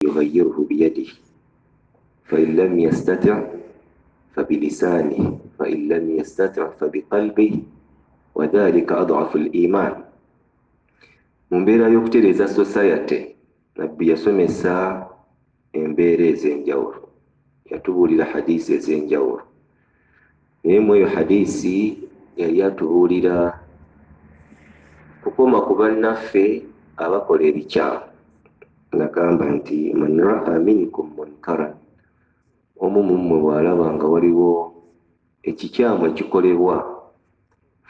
فليغيره بيده فإن لم يستطع فبلسانه فإن لم يستطع فبقلبه وذلك أضعف الإيمان. mu mbeera y'okutereeza society nabbi yasomesa embeera ez'enjawulo, yatubuulira hadiisi ez'enjawulo, naye mu eyo hadiisi yali atubuulira kukoma ku bannaffe abakola ebikyamu. Nagamba nti man raa minkum munkaran, omu mummwe bw'alaba nga waliwo ekikyamu ekikolebwa,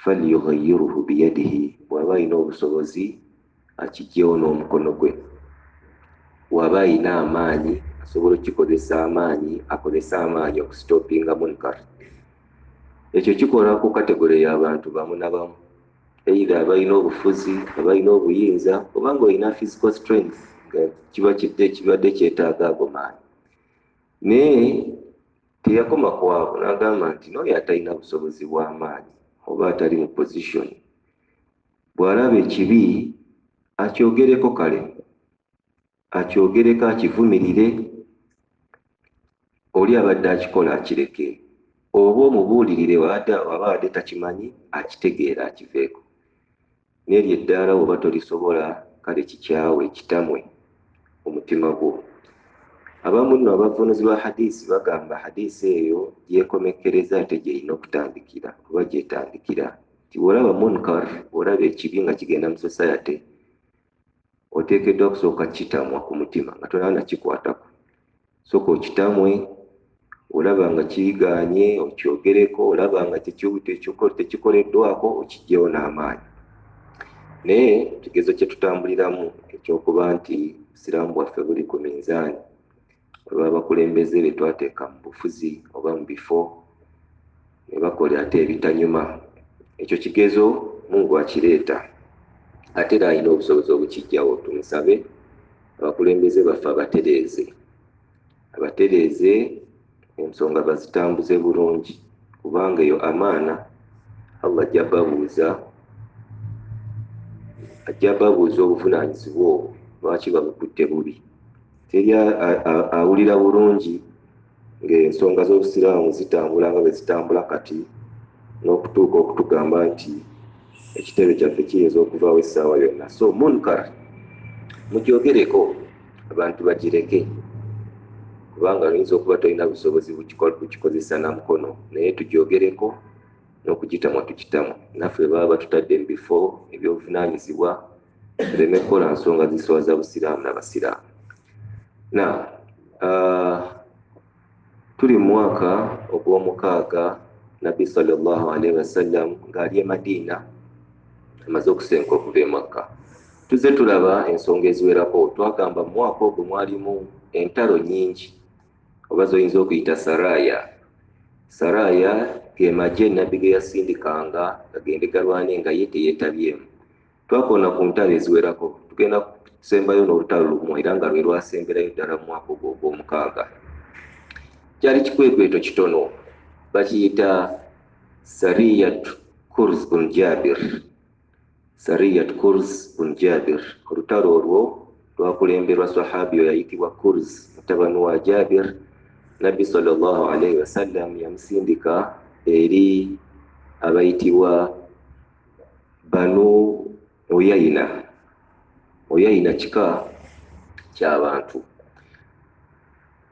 falyughayyirhu biyadihi, bw'aba alina obusobozi akigyewo n'omukono gwe. Bw'aba alina amaanyi asobola okukikozesa amaanyi, akozesa amaanyi okusitopinga munkar. Ekyo kikola ku kategore y'abantu bamu na bamu, either abalina obufuzi, abalina obuyinza, obanga olina physical strength nga kibadde kyetaaga ago maanyi. Naye teyakoma ku abo, n'agamba nti n'oyo atalina busobozi bw'amaanyi oba atali mu position, bw'alaba ekibi akyogereko kale, akyogereko, akivumirire, oli abadde akikola akireke, oba omubuulirire wabadde takimanyi akitegeera akiveeko. N'eryo eddaala oba tolisobola kale kikyawe kitamwe omutima gwo. Abamu nno abavunuzi ba hadiisi bagamba hadiisi eyo yeekomekkereza ate gy'erina okutandikira kuba gyetandikira nti bw'olaba munkar, bw'olaba ekibi nga kigenda mu society, oteekeddwa okusooka kitamwa ku mutima nga tolaba nakikwatako. Sooka okitamwe, olaba nga kiyigaanye okyogereko, olaba nga tekikoleddwako okigyewo n'amaanyi. Naye ekigezo kye tutambuliramu ekyokuba nti obusiraamu bwaffe buli ku minzaani, olwa abakulembeze be twateeka mu bufuzi oba mu bifo ne bakola ate ebitanyuma, ekyo kigezo Mungu akireeta, ate era alina obusobozi obukijjawo. Tumusabe abakulembeze baffe abatereeze ensonga bazitambuze bulungi, kubanga eyo amaana Allah ajja babuuza obuvunaanyizibwa obwo lwaki babukutte bubi. Teri awulira bulungi ng'ensonga z'obusiraamu zitambula nga bwe zitambula kati, n'okutuuka okutugamba nti ekitebe kyaffe kiyinza okuvaawo essaawa yonna. So munkar mugyogereko, abantu bagireke, kubanga oyinza okuba tolina busobozi bukikozesa na mukono, naye tugyogereko n'okugitamwa tukitamwa. Naffe baba batutadde mu bifo eby'obuvunaanyizibwa, tuleme kukola nsonga ziswaza busiraamu n'abasiraamu. Tuli mu mwaka ogw'omukaaga, Nabbi sallallahu alaihi wasallam ng'ali e Madiina, amaze okusenka okuva e Makka. Tuzze tulaba ensonga eziwerako. Twagamba mu mwaka ogwo mwalimu entalo nnyingi, oba zoyinza okuyita saraya ge magye Nabbi ge yasindikanga gagende galwane nga ye teyeetabyemu. Twakona ku ntalo eziwerako, tugenda kusembayo n'olutalo lumu era nga lwe lwasemberayo ddala mu mwaka ogwo ogw'omukaaga. Kyali kikwekweto kitono, bakiyita Sariyat Kurz bun Jabir. Olutalo olwo lwakulemberwa sahabi oyo yayitibwa Kurz mutabani wa Jabir. Nabbi sallallahu alaihi wasallam yamusindika eri abayitibwa Banu Uyayina kika ky'abantu.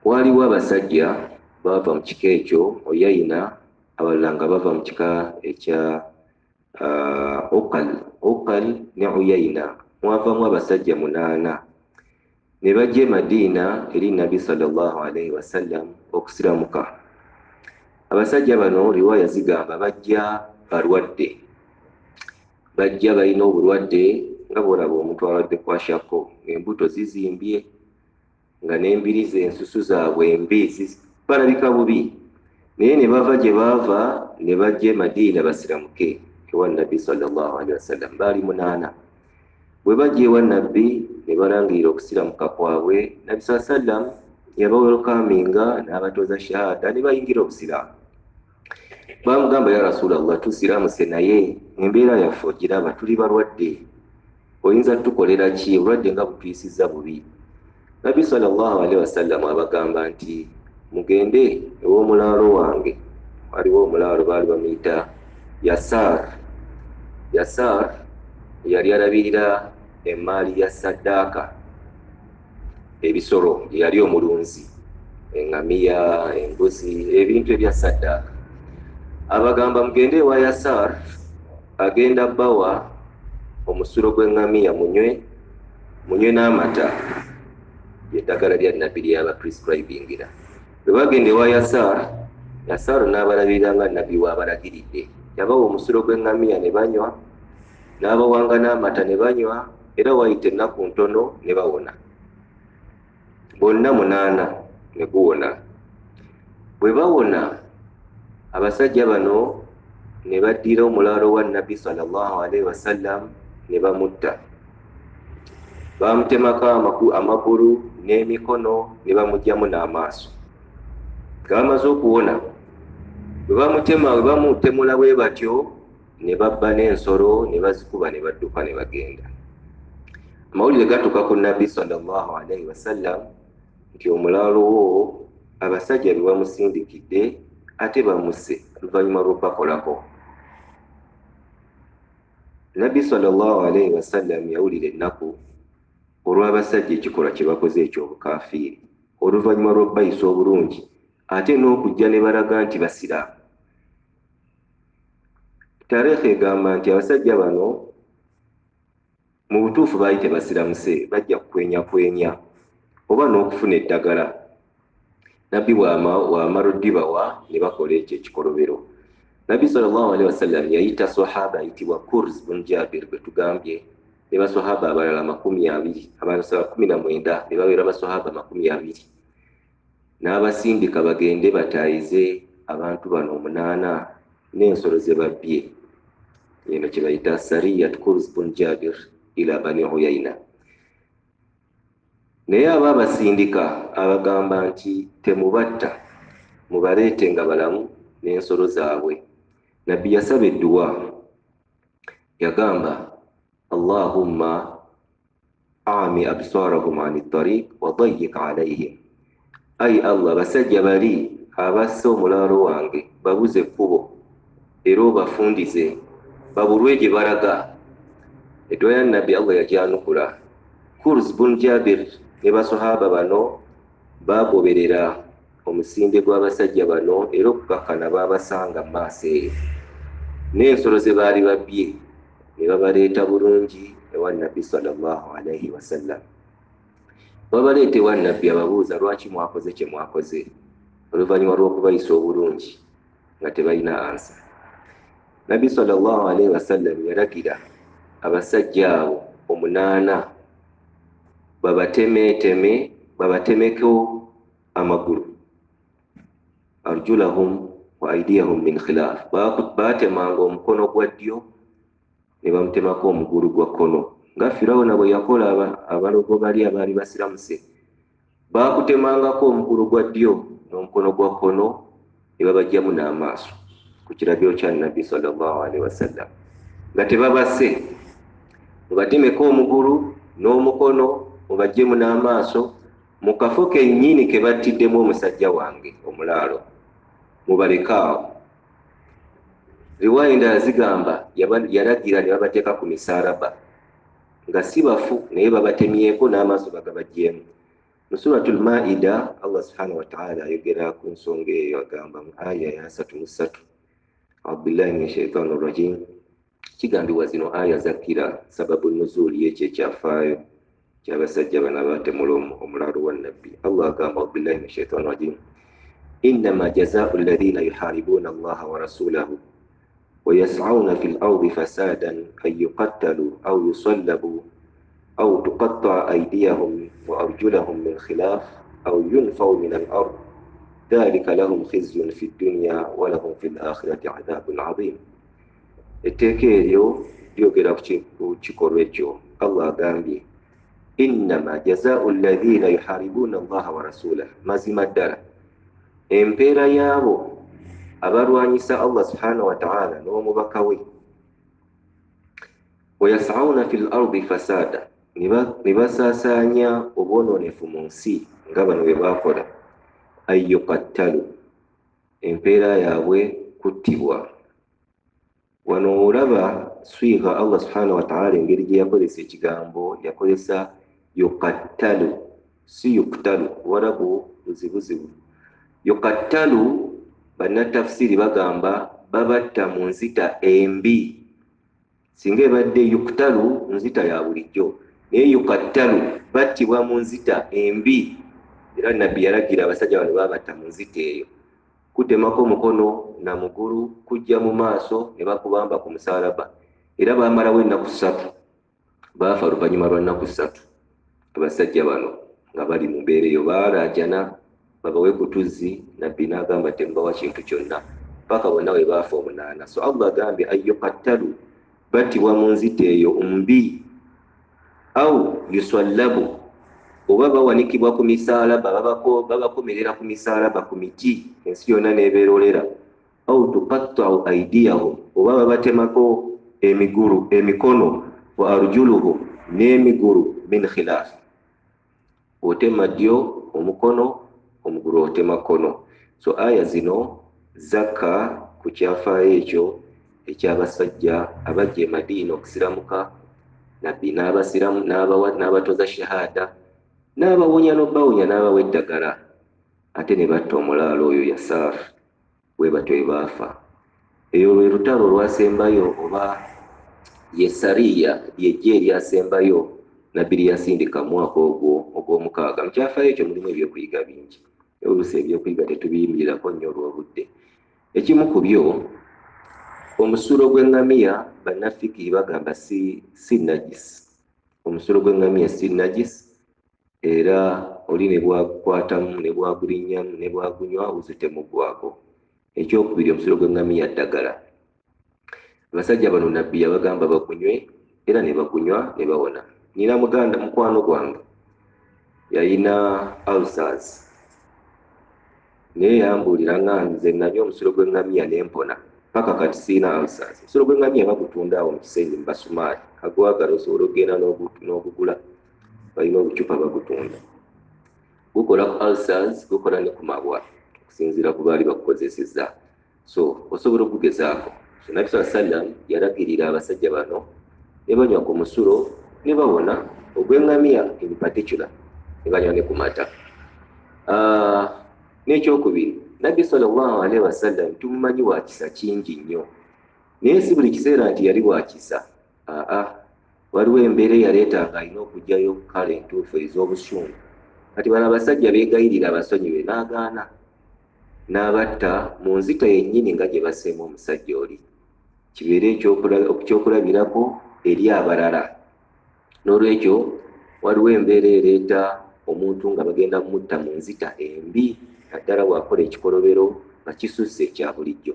Waliwo abasajja bava mu kika ekyo Uyayina, abalala nga bava mu kika ekya Uqal ne Uyayina. Mwavamu abasajja 8 ne bajja e Madiina eri Nabbi sallallahu alaihi wasallam okusiramuka. Abasajja bano riwaya zigamba bajja balwadde, bajja balina obulwadde nga bw'olaba omuntu alwadde kwashako, embuto zizimbye nga n'embirize ensusu zaabwe embi balabika bubi. Naye ne bava gye baava ne bajja e Madiina basiramuke ewa Nabbi sallallahu alaihi wasallam. Baali 8. Bwe bajja ewa Nabbi ne balangirira okusiramuka kwabwe, Nabbi sallallahu alaihi wasallam yabawelkaminga n'abatoza shahada ne bayingira obusiraamu. Bamugamba, ya Rasulallah, tusiramuse naye embeera yaffe ogiraba, tuli balwadde, oyinza tukolera ki? Obulwadde nga butuyisiza bubi. Nabbi sallallahu alaihi wasallam abagamba nti mugende ew'omulaalo wange. Waliwo omulaalo baali bamuyita Yasar. Yasar yali alabirira emaali ya saddaaka, ebisolo, yali omulunzi, eŋŋamiya, embuzi, ebintu ebya saddaaka. Abagamba mugende ewa Yasar, agenda bawa omusulo gw'eŋŋamiya munywe n'amata, eddagala lya nabbi lyaba prescribingira. Bwe bagenda ewa Yasar, Yasar n'abalabirira nga nabbi w'abalagiridde. Yabawa omusulo gw'eŋŋamiya ne banywa, n'abawanga n'amata ne banywa, era wayita ennaku ntono ne bawona. Bonna 8 ne guwona. Bwe bawona, abasajja bano ne baddira omulaalo wa nabbi sallallahu alaihi wasallam ne bamutta. Bamutemako amagulu n'emikono ne bamugyamu n'amaaso. Nga bamaze okuwona, bwe bamutemula bwe batyo, ne babba n'ensolo ne bazikuba ne badduka ne bagenda. Amawulire gatuuka ku nabbi sallallahu alaihi wasallam nti omulaalo wo abasajja be bamusindikidde ate bamusse oluvannyuma lw'obakolako. Nabbi sallallahu alaihi wasallam yawulira ennaku olw'abasajja ekikolwa kye bakoze eky'obukafiiri, oluvannyuma lw'obbayisa obulungi ate n'okujja ne balaga nti basiraamu. Tareekha egamba nti abasajja bano mu butuufu baali tebasiramuse, bajja kukwenyakwenya oba n'okufuna eddagala. Nabbi w'amala oddibawa ne bakola ekyo ekikolobero. Nabbi sallallahu alaihi wasallam yayita sahaba ayitibwa Kurz bun Jabir gwe tugambye, ne basahaba abalala 20, abalala 19 ne babeera basahaba 20, n'abasindika bagende bataayize abantu bano 8 n'ensolo ze babbye. Eno kye bayita Sariyat Kurz bun Jabir ila Bani Uyayna. Naye ababasindika abagamba nti temubatta, mubaleete nga balamu n'ensolo zaabwe. Nabbi yasaba edduwa, yagamba Allahumma ami absarahum ani tariq wa dayyik alayhim. Ayi Allah, basajja bali abasse omulaalo wange babuze ekkubo era obafundize, babulwe gye balaga. Edduwa ya nabbi Allah yagyanukula. Kurz bun Jabir ne basahaba bano bagoberera omusinde gw'abasajja bano era okukakkana baabasanga mu maaso eyo, n'ensolo ze baali babbye ne babaleeta bulungi ewa nabbi sallallahu alaihi wasallam. Babaleeta ewa nabbi, ababuuza lwaki mwakoze kye mwakoze, oluvannyuma lw'okubayisa obulungi nga tebalina ansa. Nabbi sallallahu alaihi wasallam yalagira abasajja abo 8 babatemeko amagulu, arjulahum wa aidiyahum min khilaf. Baatemanga omukono gwa ddyo ne bamutemako omugulu gwa kkono, nga Firawuna bwe yakola abalogo bali abaali basiramuse. Baakutemangako omugulu gwa ddyo n'omukono gwa kkono ne babajjamu n'amaaso, ku kiragiro kya nabbi sallallahu alaihi wasallam, nga tebabase. Mubatemeko omugulu n'omukono, mubajjemu n'amaaso, mu kafo kennyini ke battiddemu omusajja wange omulaalo, mubalekaawo. Riwaya endala zigamba yalagira ne babateeka ku misaalaba nga si bafu, naye babatemyeko n'amaaso bagabajjeemu. Mu suratul Maida Allah subhanahu wa ta'ala ayogera ku nsonga eyo, agamba mu aya ya 33, a'udhu billahi minash shaitani rrajim. Kigambibwa zino aya zakkira sababu nuzuli y'ekyo ekyafaayo ky'abasajja bano abatemula omulaalo wa nabbi. Allah agamba, a'udhu billahi minash shaitani rrajim, innama jazaa'u alladhina yuharibuna allaha wa rasulahu wa yas'auna fil ardi fasadan an yuqattalu aw yusallabu aw tuqatta'a aydiyahum wa arjulahum min khilaf aw yunfaw min al-ard dhalika lahum khizyun fid dunya wa lahum fil akhirati 'adhabun 'adhim. Etteeka eryo lyogera ku kikolwa ekyo. Allah agambye innama jazaa'u alladhina yuharibuna allaha wa rasulahu, mazima ddala empeera yaabo abalwanyisa Allah subhanahu wa ta'ala n'omubaka we, wa yas'auna fil ardi fasada, ne basaasaanya obwonoonefu mu nsi nga bano bwe baakola, ayyukattalu, empeera yaabwe kuttibwa. Wano olaba swiga Allah subhanahu wa ta'ala engeri gye yakozesa ekigambo, yakozesa yukattalu si yuktalu. Warabu buzibuzibu. Yukattalu bannatafsiri bagamba babatta mu nzita embi. Singa ebadde yuktalu nzita ya bulijjo, naye yukattalu battibwa mu nzita embi. Era nabbi yalagira abasajja bano babatta mu nzita eyo, kutemako omukono na mugulu, kujja mu maaso ne bakubamba ku musaalaba. Era baamalawo ennaku 3, baafa oluvannyuma lwa nnaku 3. Abasajja bano nga bali mu mbeera eyo baalaajana babawe ku tuzzi, nabbi n'agamba temubawa kintu kyonna paka bonna we baafa 8. So Allah agambye ayyukattalu, battibwa mu nzita eyo mbi, au yusallabu, oba bawanikibwa ku misaalaba, babakomerera ku misaalaba ku miti, ensi yonna n'ebeerolera, au tuqatta'u aydiyahum, oba babatemako emikono, wa arjuluhum, n'emigulu min khilaaf, otema ddyo omukono, omugulu otema kkono. So aya zino zakka ku kyafaayo ekyo ekyabasajja abajja e Madiina okusiramuka, nabbi n'abasiramu n'abatoza shahada, n'abawonya n'obbawonya, n'abawa eddagala, ate ne batta omulaalo oyo Yasaar. Bwe batyo bwe baafa. Eyo lwe lutalo olwasembayo, oba ye sariya, ly'eggye eryasembayo nabbi lyasindika mu mwaka ogwo ogw'omukaaga. Mu kyafaayo ekyo mulimu ebyokuyiga bingi, oluusi ebyokuyiga tetubiyimirirako nnyo olw'obudde. Ekimu ku byo, omusulo gw'eŋŋamiya bannafiki bagamba si najisi. Omusulo gw'eŋŋamiya si najisi, era oli ne bwakwatamu ne bwagulinnyamu ne bwagunywa wuzi temuggwako. Ekyokubiri, omusulo gw'eŋŋamiya ddagala. Abasajja bano nabbi yabagamba bagunywe, era ne bagunywa ne bawona. Nina muganda mukwano gwange yalina ulcers, naye yambuulira nga nze nanywa omusulo gw'eŋŋamiya ne mpona, paka kati siina ulcers. Omusulo gw'eŋŋamiya bagutunda awo mu Kisenyi mu Basumaali, agwagala osobola okugenda n'ogugula, balina obucupa bagutunda. Gukola ku ulcers, gukola ne ku mabwa okusinziira ku baali bakukozesezza. So osobola okugezaako. So Nabbi sallallahu alaihi wasallam yalagirira abasajja bano ne banywa ku musulo ne bawona, ogw'eŋŋamiya in particular, ne banywa ne ku mata. N'ekyokubiri, Nabbi sallallahu alaihi wasallam tumumanyi wa kisa kingi nnyo, naye si buli kiseera nti yali wa kisa. Waliwo embeera eyaleetanga alina okugyayo kale entuufu ez'obusungu. Kati bano abasajja beegayirira abasonyiwe, n'agaana, n'abatta mu nzita yennyini nga gye baseema omusajja oli, kibeere ekyokulabirako eri abalala. N'olwekyo waliwo embeera ereeta omuntu nga bagenda mutta mu nzita embi, naddala bw'akola ekikolobero nga kisusse ekya bulijjo.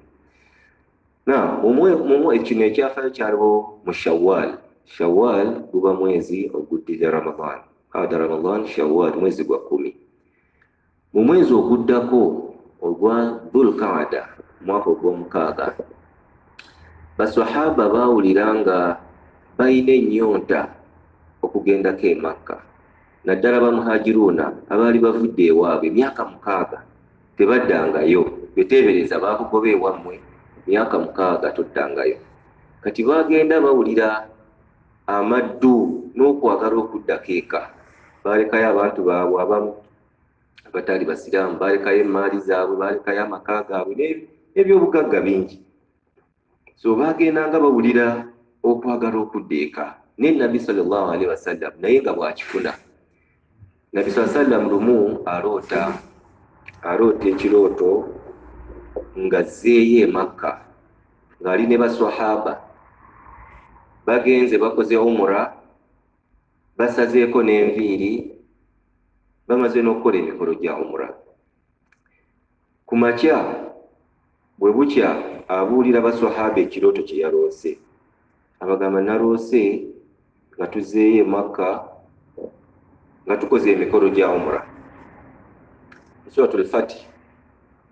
Kino ekyafaayo kyaliwo mu Shawwal. Shawwal guba mwezi oguddira Ramadan. Qada Ramadan, Shawwal mwezi gwa 10. Mu mwezi oguddako ogwa Dhul-Qa'da, mwaka ogw'omukaaga, basahaba baawulira nga balina ennyonta okugendako e Makka. Naddala bamuhajiruuna abaali bavudde ewaabwe emyaka 6 tebaddangayo, beteebereza baakugoba ewammwe emyaka 6 toddangayo. Kati baagenda bawulira amaddu n'okwagala okuddako eka. Baalekayo abantu baabwe abamu abatali basiraamu, baalekayo emmaali zaabwe, baalekayo amaka gaabwe n'ebyobugagga bingi. So baagendanga bawulira okwagala okudda eka. Naye Nabbi sallallahu alaihi wasallam naye nga bw'akifuna. Nabbi sallallahu alaihi wasallam lumu aloota ekirooto nga azzeeyo e Makka ng'ali ne baswahaba bagenze bakoze umura, basazeeko n'enviiri, bamaze n'okukola emikolo gya umura. Ku makya bwe bukya abuulira baswahaba ekirooto kye yaloose, abagamba naloose nga tuzzeeyo e Makka nga tukoze emikolo gya umura. Suratul Fatih,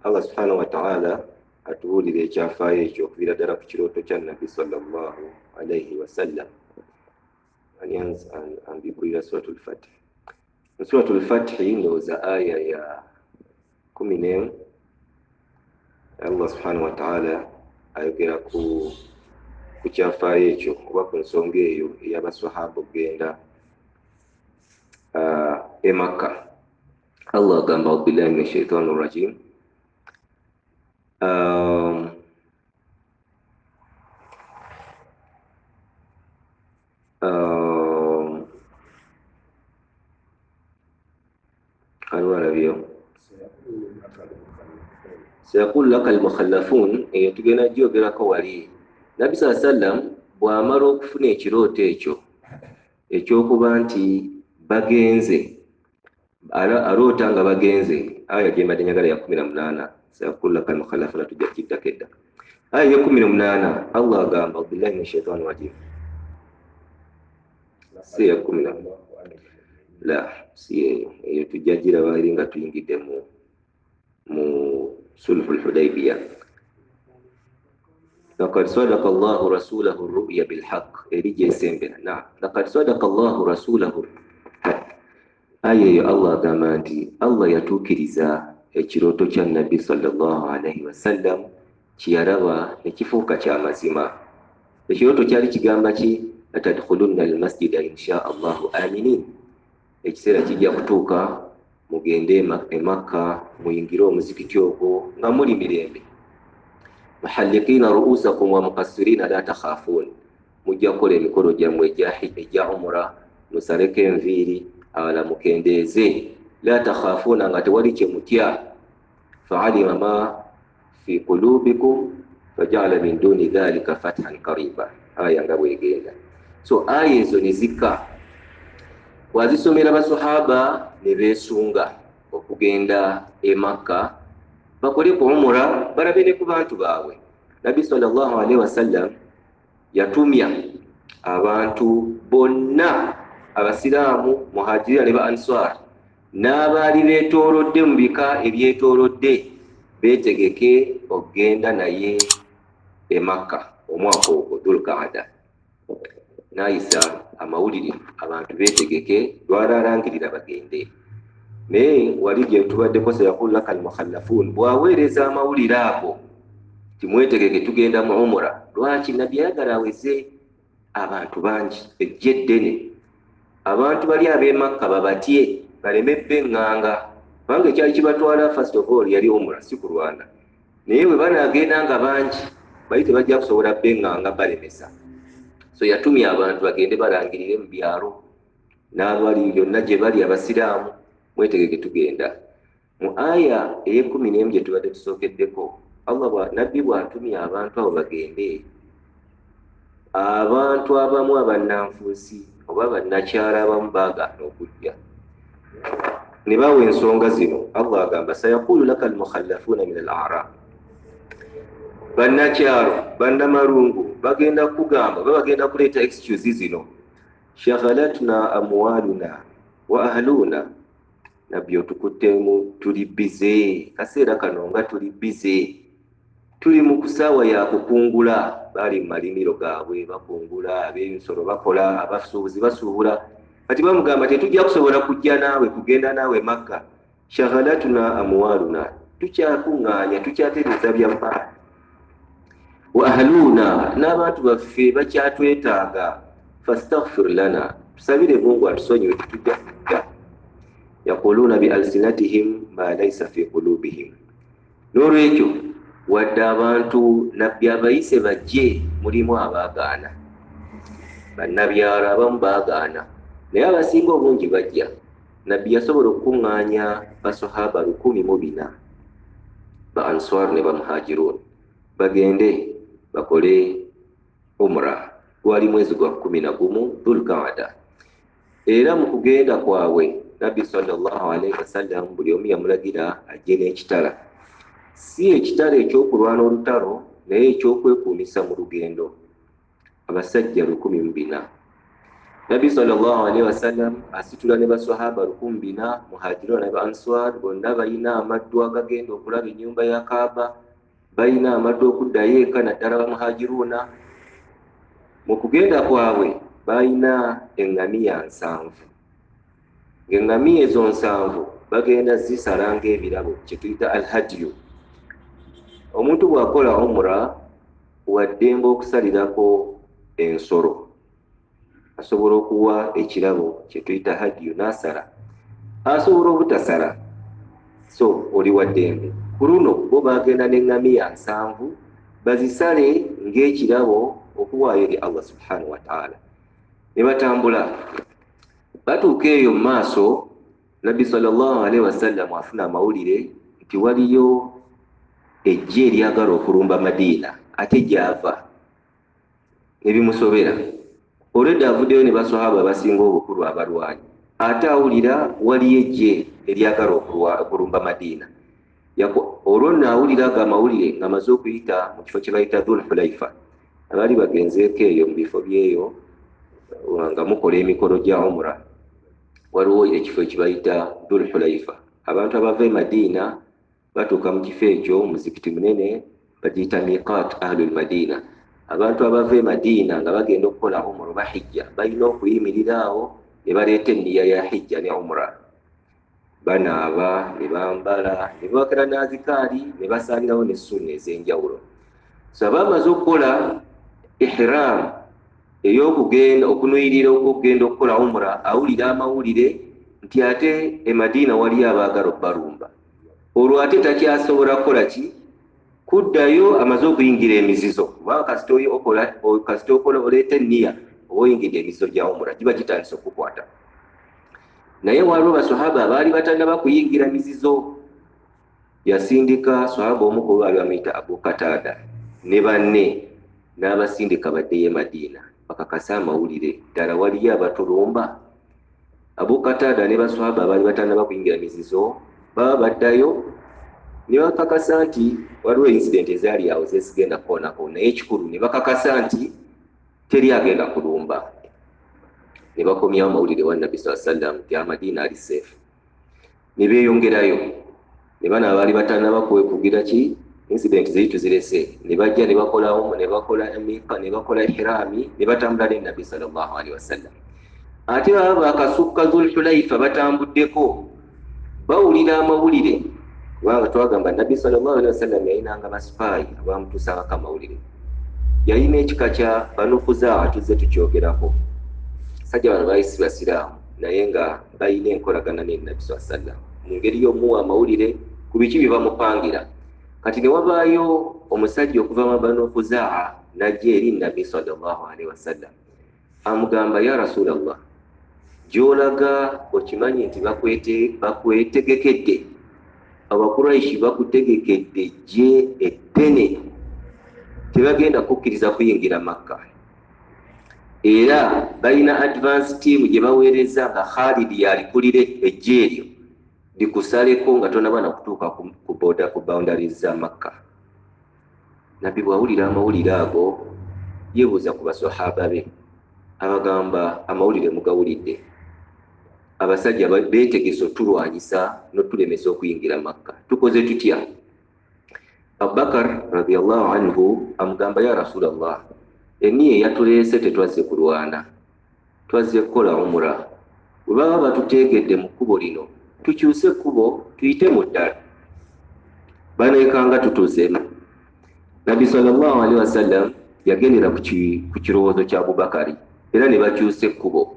Allah subhanahu wa ta'ala atubuulira ekyafaayo ekyo okuviira ddala ku kirooto kya Nabbi sallallahu alaihi wasallam. ambigurira suratul Fath. Suratul Fath ndowooza aya ya 11 Allah subhanahu wa ta'ala ayogera ku kyafaayo ekyo oba ku nsonga eyo ey'abaswahaba okugenda e Makka. Allah agamba billahi minash shaitani rrajim sayaqulu laka almukhallafun, eyo tugenda gyogerako wali. Nabbi saa sallam bw'amala okufuna ekirooto ekyo ekyokuba nti bagenze, aloota nga bagenze, aya gyembadde njagala ya 18, sayaqulu laka almukhallafuna tujja kiddako edda. Aya ya 18 Allah agamba billahi minash shaitani rrajim, si ya 10 la si eyo tujja giraba eri nga tuyingidde mu sulhul Hudaybiyah. Laqad sadaqa Allahu rasulahu ar-ru'ya bil haqq, eri gyesembera. Naam, laqad sadaqa Allahu rasulahu. Aya eyo Allah agamba nti Allah yatuukiriza ekirooto kya Nabbi sallallahu alaihi wasallam kyeyalaba ne kifuuka kya mazima. Ekirooto kyali kigamba ki? Latadkhulunna al-masjida insha Allahu aminin, ekiseera kijja kutuuka mugende e Makka, muyingire omuzikiti ogwo nga muli mirembe. Muhalliqina ru'usakum wa muqassirina la takhafun, mujja kukola emikolo gyammwe egya umra, musaleko enviiri, awala mukendeeze. La takhafuna, nga tewali kye mutya. Fa'alima ma fi qulubikum faja'ala min duni dhalika fathan qariba. Aya nga bwegenda. So aya ezo ne zikka wazisomera basahaba ne beesunga okugenda e Makka bakole ku umra, balabe ne ku bantu baabwe. Nabbi sallallahu alaihi wasallam yatumya abantu bonna, abasiraamu, muhajirina ne ba answar, n'abaali beetoolodde mu bika ebyetoolodde, beetegeke okugenda naye e Makka omwaka ogwo Dhul-Qa'da. N'ayisa amawulire abantu beetegeke lwalaalangirira bagende. Naye wali gye tubaddeko sayaqulu laka almukhallafun, bw'aweereza amawulire ago timwetegeke tugenda mu umra. Lwaki? Nabbi ayagala aweze abantu bangi, ejje ddene, abantu bali ab'e Makka babatye, baleme beŋŋanga, kubanga ekyali kibatwala first of all yali umra, si kulwana. Naye bwe banaagenda nga bangi bali tebajja kusobola beŋŋanga balemesa. So yatumya abantu bagende balangirire mu byalo n'abali byonna gye bali abasiraamu, mwetegeke tugenda. Mu aya ey'ekumi gye tubadde tusookeddeko, Nabbi bw'atumya abantu abo bagende, abantu abamu abannanfuusi oba bannakyala abamu baagaana okujja. Ne bawa ensonga zino. Allah agamba sayaqulu laka almukhallafuna min al-a'rab, bannakyalo, bannamalungu bagenda kugamba, bagenda kuleeta excuse zino. Shaghalatna amwaluna wa ahluna, Nabbi otukuttemu, tuli bize, kaseera kano nga tuli bize, tuli mu kusaawa ya kukungula. Bali mu malimiro gaabwe bakungula, ab'ebisolo bakola, abasuubuzi basuubula. Kati bamugamba tetujja kusobola kujja naawe, kugenda naawe Makka. Shaghalatuna amwaluna, tukyakuŋŋaanya, tukyatereeza bya maali. Wa ahluna, n'abantu baffe bakyatwetaaga. Fastaghfir lana, tusabire Mungu atusonyiwe tetujja kujja. Yaquluna bi alsinatihim ma laysa fi qulubihim. N'olwekyo wadde abantu Nabbi abayise bajje, mulimu abaagaana, bannabyalo abamu baagaana, naye abasinga obungi bajja. Nabbi yasobola okukuŋŋaanya basahaba 104 ba answar ne ba muhajirun bagende bakole umra. Gwali mwezi gwa 11 Dhul-Qa'da. Era mu kugenda kwabwe Nabbi sallallahu alaihi wasallam buli omu yamulagira ajje n'ekitala, si ekitala ekyokulwana olutalo, naye ekyokwekuumisa mu lugendo. Abasajja 104. Nabbi sallallahu alaihi wasallam asitula ne basahaba 104, muhajiruna ne ba answar, bonna balina amaddu agagenda okulaba ennyumba ya Kaaba, balina amaddu okuddayo eka naddala ba muhajiruna. Mu kugenda kwabwe balina eŋŋamiya 7. Ng'eŋŋamiya ezo 7 bagenda zisala ng'ebirabo kye tuyita alhadiyu. Omuntu bw'akola umra waddembe okusalirako ensolo, asobola okuwa ekirabo kye tuyita hadiyu n'asala, asobola obutasala, so oli waddembe. Ku luno bo bagenda n'eŋŋamiya 7 bazisale ng'ekirabo okuwaayo eri Allah subhanahu wa ta'ala. Ne batambula batuuka eyo mu maaso, Nabbi sallallahu alaihi wasallam afuna amawulire nti waliyo ejje eryagala okulumba Madiina, ate gy'ava ne bimusobera. Olwedda avuddeyo ne baswahaba abasinga obukulu abalwanyi, ate awulira waliyo ejje eryagala okulumba Madiina. Olwo nno awulira amawulire ng'amaze okuyita mu kifo kye bayita Dhul Hulaifa. Abaali bagenzeeko eyo mu bifo byeyo nga mukola emikolo gya umra, waliwo ekifo ekibayita Dhul Hulaifa. Abantu abava e Madiina batuuka mu kifo ekyo, muzikiti munene bagiyita miqat ahlul Madiina. Abantu abava e Madiina nga bagenda okukola umra oba hijja balina okuyimirira awo ne baleeta enniya ya hijja ne umra. Banaaba ne bambala ne bakera n'azikaari ne basaalirawo ne sunna ez'enjawulo. So abamaze okukola ihram ey'okugenda okunuyirira okugenda okukola umra, awulira amawulire nti ate e Madiina waliyo abaagala obbalumba. Olwo ate takyasobola kukola ki? Kuddayo amaze okuyingira emizizo. Kubanga kasita okola oleeta enniya oba oyingidde emizizo gya umra giba gitandise okukukwata. Naye waliwo baswahaba abaali batannaba kuyingira mizizo. Yasindika swahaba omu ku baali bamuyita Abu Qatada ne banne n'abasindika baddeyo e Madiina bakakasa amawulire ddala waliyo abatulumba. Abu Qatada ne baswahaba abaali batannaba kuyingira mizizo baba baddayo ne bakakasa nti waliwo incident ezaali awo zesigenda kukoonako, naye ekikulu ne bakakasa nti teri agenda kulumba. Ne bakomyawo amawulire wa Nabbi sallallahu alaihi wasallam nti Madiina ali safe. Ne beeyongerayo ne bana abaali batannaba kwekugira ki incident zeitu zirese, ne bajja ne bakola emika, ne bakola ihrami, ne batambula ne Nabbi sallallahu alaihi wasallam. Ate baba bakasukka Dhul Hulaifa batambuddeko bawulira amawulire, kubanga twagamba Nabbi sallallahu alaihi wasallam yayinanga basipaayi abamutuusangako amawulire. Yalina ekika kya Banu Khuzaa tuzze tukyogerako. Sajja bano bayisi basiraamu naye nga balina enkolagana ne Nabbi sallallahu alaihi wasallam mu ngeri y'omuwa amawulire ku biki bye bamupangira. Kati ne wabaayo omusajja okuva mu Banu Khuzaa n'ajja eri Nabbi sallallahu alaihi wasallam amugamba, ya Rasulallah, gy'olaga okimanyi nti bakwetegekedde, Abakuraishi bakutegekedde gye ettene, tebagenda kukkiriza kuyingira Makka, era balina advance team gye baweereza nga Khalid yalikulire ejje eryo likusaleko nga tonaba na kutuuka ku boundaries za Makka. Nabbi bw'awulira amawulire ago yeebuuza ku baswahaba be, abagamba amawulire mugawulidde, abasajja beetegese otulwanyisa n'otulemesa okuyingira Makka, tukoze tutya? Abubakar radiyallahu anhu amugamba, ya Rasulallah, enniya eyatuleese tetwazze kulwana, twazze kukola umra. Bwe baba batuteekedde mu kkubo lino tukyuse ekkubo tuyite mu ddala, baneekanga tutuzeemu. Nabbi sallallahu alaihi wasallam yagendera ku kirowoozo kya Abubakari era ne bakyusa ekkubo.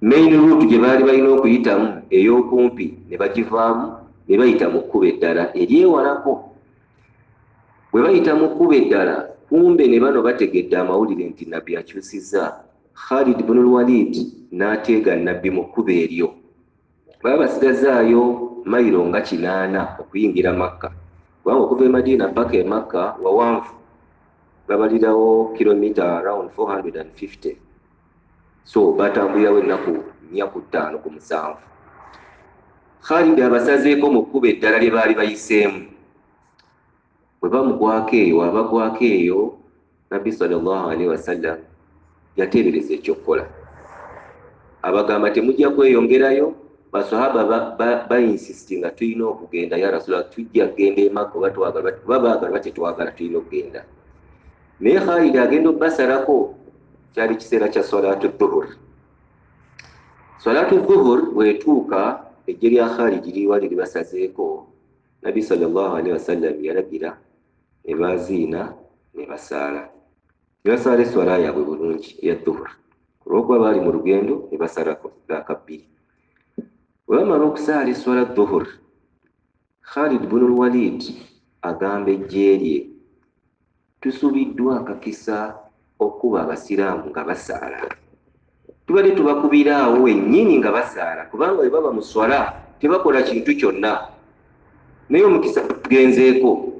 Main route gye baali balina okuyitamu ey'okumpi ne bagivaamu ne bayita mu kkubo eddala eryewalako. Bwe bayita mu kkubo eddala, kumbe ne bano bategedde amawulire nti Nabbi akyusizza. Khalid ibn al-Walid n'ateega Nabbi mu kkubo eryo. Baba basigazaayo mayiro nga 8 okuyingira Makka. Kubanga okuva e Madiina paka e Makka wawanvu babalirawo kilomita around 450. So batambulirawo ennaku 4 ku 7. Khalid abasazeeko mu kkubo eddala lye baali bayiseemu. Bwe bamugwako eyo, abagwako eyo, Nabbi sallallahu alaihi wasallam yateebereza ekyokukola. Abagamba temujja kweyongerayo. Baswahaba ba-insisting nga tulina okugenda, ya Rasulullah, tujja kugenda e Makka oba baagala tetwagala tulina okugenda. Naye Khalid agenda obbasalako kyali kiseera kya salatu dhuhur. Salatu dhuhur bwetuuka ejje lya Khalid liwali libasazeeko, Nabi sallallahu alaihi wasallam yalagira ne baziina ne basaala. Ne basaala eswala yaabwe bulungi eya dhuhur. Olw'okuba baali mu lugendo ne basalako raaka bbiri. Bwe bamala okusaala eswala dhuhur, Khalid ibn al-Walid agamba ejje lye, tusubiddwa akakisa okuba abasiraamu nga basaala. Tubadde tubakubira awo wennyini nga basaala, kubanga bwe baba mu swala tebakola kintu kyonna. Naye omukisa tugenzeeko,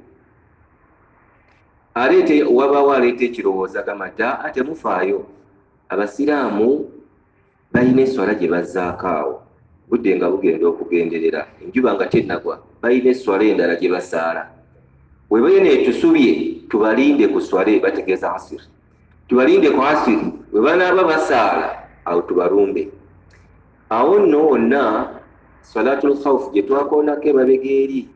wabaawo aleeta ekirowoozo agamba nti ate mufaayo, abasiraamu balina eswala gye bazzaako awo, budde nga bugenda okugenderera, enjuba nga tennagwa, balina eswala endala gye basaala. Bwe beene tusubye tubalinde ku swala bategeeza asiri, tubalinde ku asiri, bwe banaaba basaala awo tubalumbe. Awo nno wonna salatul khawf gye twakoonako emabega eri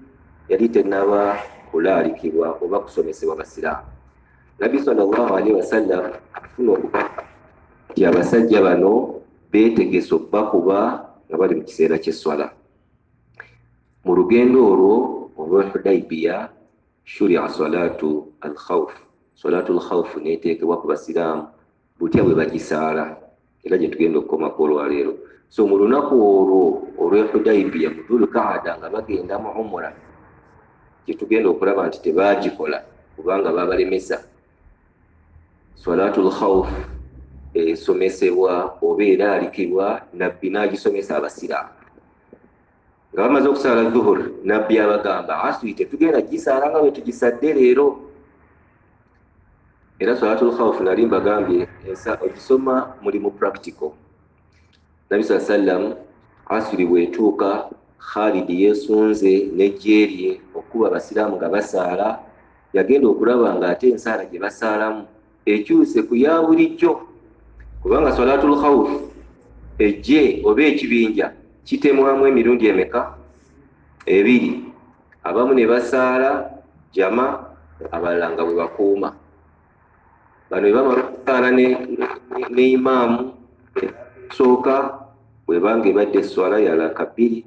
yali tennaba kulaalikibwa oba kusomesebwa basiraamu. Nabbi sallallahu alaihi wasallam afuna okubaka nti abasajja bano beetegese okubakuba nga bali mu kiseera ky'eswala. Mu lugendo olwo olw'e Hudaybiya shuria salatu al-khawf, salatul khawf neeteekebwa ku basiraamu butya bwe bagisaala, era gye tugenda okukomako olwaleero. So mu lunaku olwo olw'e Hudaybiya mu Dhul Qa'ada nga bagenda mu umra, gye tugenda okulaba nti tebaagikola kubanga babalemesa. Salatul khawf esomesebwa oba eraalikibwa, Nabbi n'agisomesa abasiraamu. Nga bamaze okusaala dhuhur, Nabbi abagamba asiri tetugenda gisaala nga bwe tugisadde leero. Era salatul khawf nali mbagambye ogisoma mulimu practical. Nabi sallallahu alaihi wasallam asiri bwetuuka, Khalid yeesunze n'ejje lye okuba abasiraamu nga basaala, yagenda okulaba nga ate ensaala gye basaalamu ekyuse ku ya bulijjo, kubanga salatul khawf ejje oba ekibinja kitemwamu emirundi emeka? 2. Abamu ne basaala jama, abalala nga bwe bakuuma. Bano bwe bamala okusaala ne imaamu sooka bwebanga ebadde eswala ya raaka 2,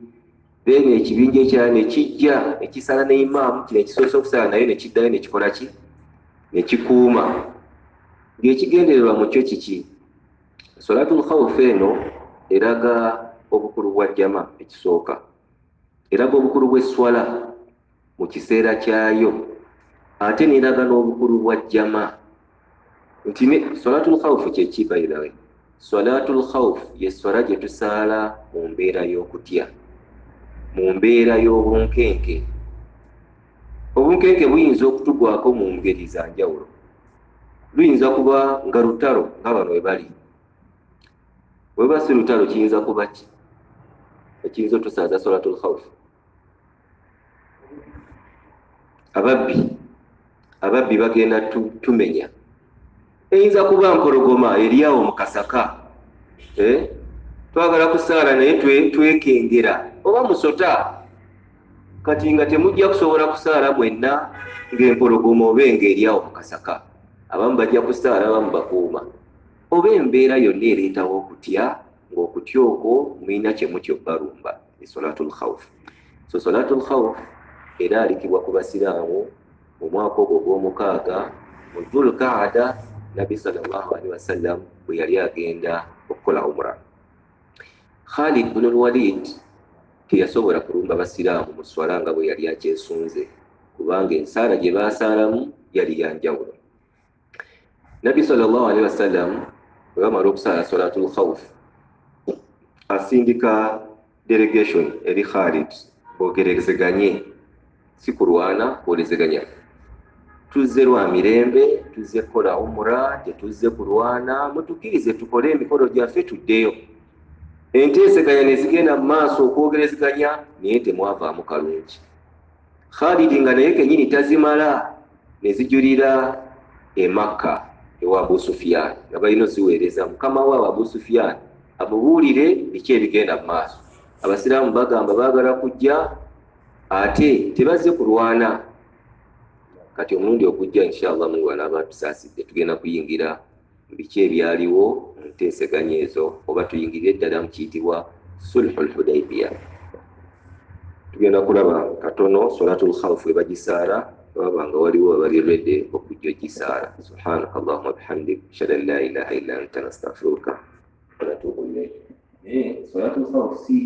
then ekibinja ekirala ne kijja ekisala ne imaamu kino ekisoose okusaala naye ne kiddayo ne kikola ki? Ne kikuuma. Ng'ekigendererwa mu kyo kiki? Salatul khawf eno eraga obukulu bwa jama ekisooka, eraga obukulu bw'eswala mu kiseera kyayo, ate n'eraga n'obukulu bwa jama. Nti salatul khawf kyeki by the way? Salatul khawf ye swala gye tusaala mu mbeera y'okutya, mu mbeera y'obunkenke. Obunkenke buyinza okutugwako mu ngeri za njawulo. Luyinza kuba nga lutalo nga bano we bali. Bwe ba si lutalo kiyinza kuba ki? Ekiyinza otusaaza salatul khawf. Ababbi bagenda tumenya. Eyinza kuba mpologoma eriawo mu kasaka. Twagala kusaala naye twekengera. Oba musota. Kati nga temujja kusobola kusaala mwenna ng'empologoma oba ng'eriawo mu kasaka. Abamu bajja kusaala, abamu bakuuma. Oba embeera yonna ereetawo okutya, ng'okutya okwo mulina kye mutyo balumba. Salatul khawf. So salatul khawf eraalikibwa ku basiraamu mu mwaka ogwo ogw'omukaaga mu Dhul Qa'ada, Nabi sallallahu alaihi wasallam bwe yali agenda okukola umra. Khalid ibn al-Walid teyasobola kulumba basiraamu mu swala nga bwe yali akyesunze, kubanga ensaala gye baasaalamu yali ya njawulo. Nabi sallallahu alaihi wasallam bwe bamala okusaala salatul khawf, asindika delegation eri Khalid bogerezeganye, si kulwana, bogerezeganya. Tuzze lwa mirembe, tuzze kukola umra, tetuzze kulwana, mutukirize tukole emikolo gyaffe tuddeyo. Enteeseganya ne zigenda mu maaso okwogerezeganya, naye temwavaamu kalungi. Khalid nga naye kennyini tazimala, ne zijulira e Makka ewa Abu Sufyan, nga balina oziweereza mukama waabwe Abu Sufyan amubuulire biki ebigenda mu maaso. Abasiraamu bagamba baagala kujja ate tebazze kulwana. Kati omulundi okujja inshallah Mungu anaaba tusaasidde, tugenda kuyingira biki ebyaliwo mu nteeseganya ezo, oba tuyingirire ddala mu kiyitibwa sulhul hudaybiya. Tugenda kulaba katono salatul khawf we bagisaala, baba nga waliwo abali redde okujja ogisaala. Subhanaka Allahumma bihamdik, ashhadu an la ilaha illa anta nastaghfiruka wa natubu ilayk. Salatul khawf si